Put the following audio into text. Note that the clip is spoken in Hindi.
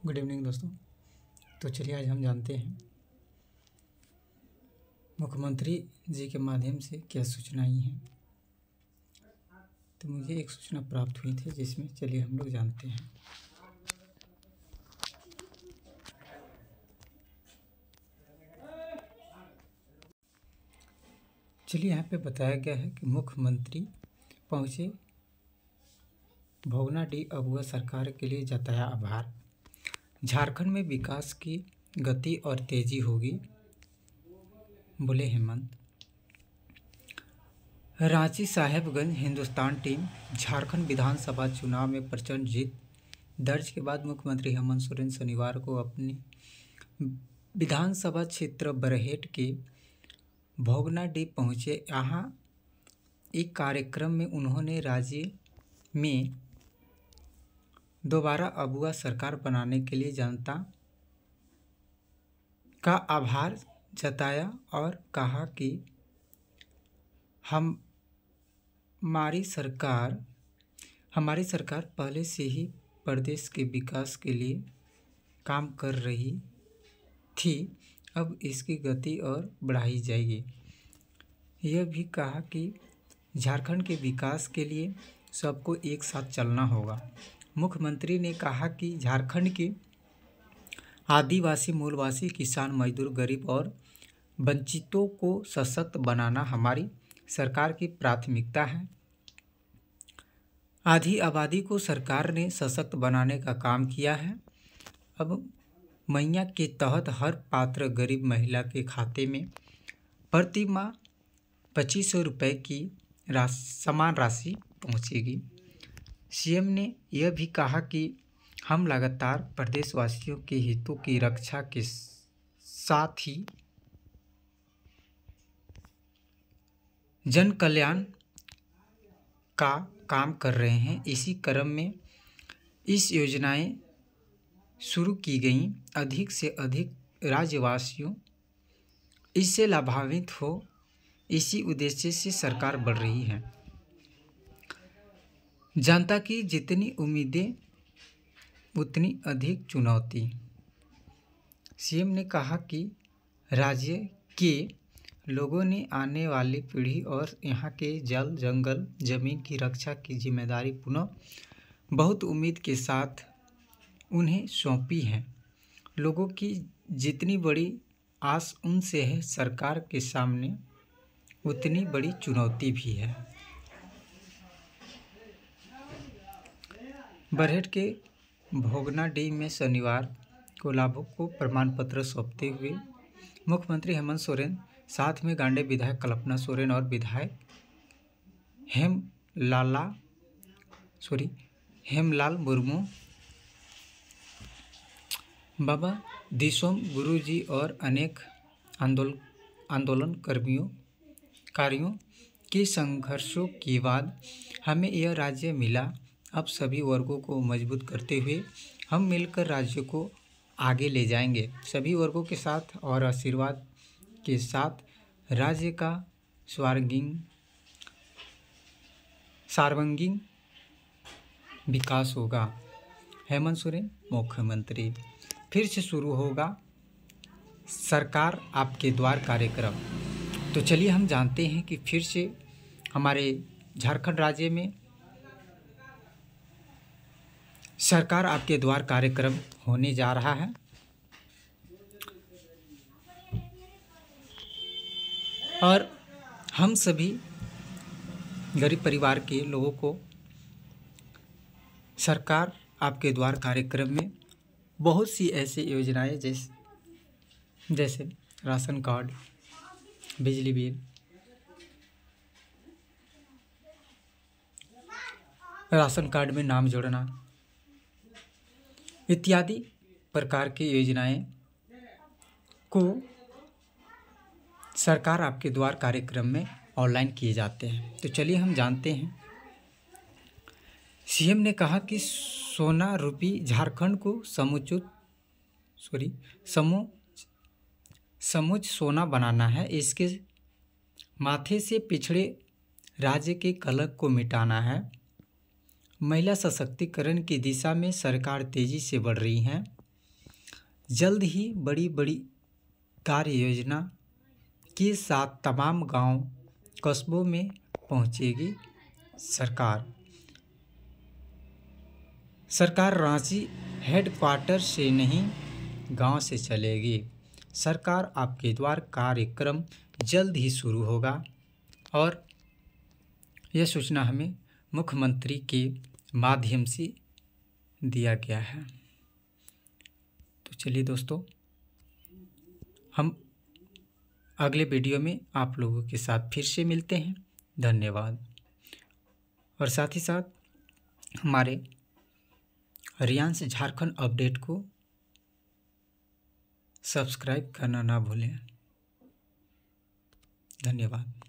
गुड इवनिंग दोस्तों। तो चलिए आज हम जानते हैं मुख्यमंत्री जी के माध्यम से क्या सूचनाएं हैं। तो मुझे एक सूचना प्राप्त हुई थी जिसमें चलिए हम लोग जानते हैं। चलिए यहाँ पे बताया गया है कि मुख्यमंत्री पहुँचे भोगनाडीह अबुआ सरकार के लिए जताया आभार। झारखंड में विकास की गति और तेजी होगी, बोले हेमंत। रांची साहेबगंज हिंदुस्तान टीम झारखंड विधानसभा चुनाव में प्रचंड जीत दर्ज के बाद मुख्यमंत्री हेमंत सोरेन शनिवार को अपनी विधानसभा क्षेत्र बरहेट के भोगनाडीह पहुंचे। यहाँ एक कार्यक्रम में उन्होंने राज्य में दोबारा अबुआ सरकार बनाने के लिए जनता का आभार जताया और कहा कि हमारी सरकार पहले से ही प्रदेश के विकास के लिए काम कर रही थी, अब इसकी गति और बढ़ाई जाएगी। यह भी कहा कि झारखंड के विकास के लिए सबको एक साथ चलना होगा। मुख्यमंत्री ने कहा कि झारखंड के आदिवासी, मूलवासी, किसान, मजदूर, गरीब और वंचितों को सशक्त बनाना हमारी सरकार की प्राथमिकता है। आधी आबादी को सरकार ने सशक्त बनाने का काम किया है। अब मैया के तहत हर पात्र गरीब महिला के खाते में प्रति माह 2500 रुपये की समान राशि पहुंचेगी। सीएम ने यह भी कहा कि हम लगातार प्रदेशवासियों के हितों की रक्षा के साथ ही जन कल्याण का काम कर रहे हैं। इसी क्रम में इस योजनाएं शुरू की गई, अधिक से अधिक राज्यवासियों इससे लाभान्वित हो, इसी उद्देश्य से सरकार बढ़ रही है। जनता की जितनी उम्मीदें उतनी अधिक चुनौती। सीएम ने कहा कि राज्य के लोगों ने आने वाली पीढ़ी और यहाँ के जल, जंगल, जमीन की रक्षा की जिम्मेदारी पुनः बहुत उम्मीद के साथ उन्हें सौंपी है। लोगों की जितनी बड़ी आस उनसे है, सरकार के सामने उतनी बड़ी चुनौती भी है। बरहेट के भोगनाडीह में शनिवार को लाभुक को प्रमाण पत्र सौंपते हुए मुख्यमंत्री हेमंत सोरेन, साथ में गांडे विधायक कल्पना सोरेन और विधायक हेमलाल मुर्मू, बाबा दिसोम गुरुजी और अनेक आंदोलनकारियों के संघर्षों के बाद हमें यह राज्य मिला। अब सभी वर्गों को मजबूत करते हुए हम मिलकर राज्य को आगे ले जाएंगे। सभी वर्गों के साथ और आशीर्वाद के साथ राज्य का सर्वांगीण विकास होगा। हेमंत सोरेन मुख्यमंत्री। फिर से शुरू होगा सरकार आपके द्वार कार्यक्रम। तो चलिए हम जानते हैं कि फिर से हमारे झारखंड राज्य में सरकार आपके द्वार कार्यक्रम होने जा रहा है। और हम सभी गरीब परिवार के लोगों को सरकार आपके द्वार कार्यक्रम में बहुत सी ऐसी योजनाएं जैसे राशन कार्ड, बिजली बिल, राशन कार्ड में नाम जोड़ना इत्यादि प्रकार की योजनाएं को सरकार आपके द्वार कार्यक्रम में ऑनलाइन किए जाते हैं। तो चलिए हम जानते हैं। सीएम ने कहा कि सोना रूपी झारखंड को समुच सोना बनाना है। इसके माथे से पिछड़े राज्य के कलंक को मिटाना है। महिला सशक्तिकरण की दिशा में सरकार तेजी से बढ़ रही है। जल्द ही बड़ी बड़ी कार्य योजना के साथ तमाम गांव कस्बों में पहुंचेगी सरकार। सरकार रांची हेडक्वार्टर से नहीं, गांव से चलेगी। सरकार आपके द्वार कार्यक्रम जल्द ही शुरू होगा और यह सूचना हमें मुख्यमंत्री के माध्यम से दिया गया है। तो चलिए दोस्तों, हम अगले वीडियो में आप लोगों के साथ फिर से मिलते हैं। धन्यवाद। और साथ ही साथ हमारे रियांश झारखंड अपडेट को सब्सक्राइब करना ना भूलें। धन्यवाद।